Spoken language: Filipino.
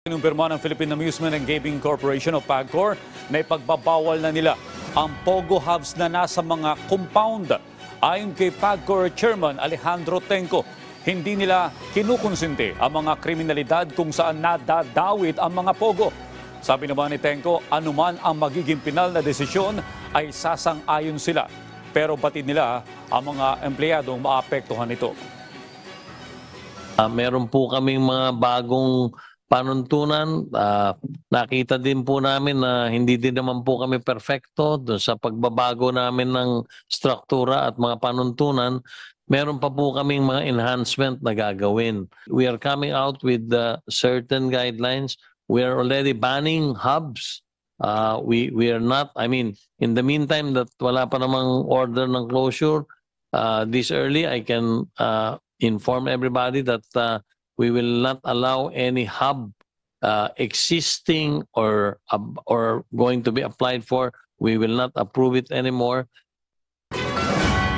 Kinumpirma ng Philippine Amusement and Gaming Corporation o PAGCOR na ipagbabawal na nila ang Pogo Hubs na nasa mga compound. Ayon kay PAGCOR Chairman Alejandro Tenco, hindi nila kinukonsinti ang mga kriminalidad kung saan nadadawit ang mga Pogo. Sabi naman ni Tenco, anuman ang magiging pinal na desisyon ay sasang-ayon sila. Pero batid nila ang mga empleyadong maapektuhan nito. Meron po kaming mga bagong panuntunan. Nakita din po namin na hindi din naman po kami perfecto doon sa pagbabago namin ng struktura at mga panuntunan. Meron pa po kaming mga enhancement na gagawin. We are coming out with certain guidelines. We are already banning hubs. We are not, in the meantime that wala pa namang order ng closure, this early I can inform everybody that we will not allow any hub existing or going to be applied for. We will not approve it anymore.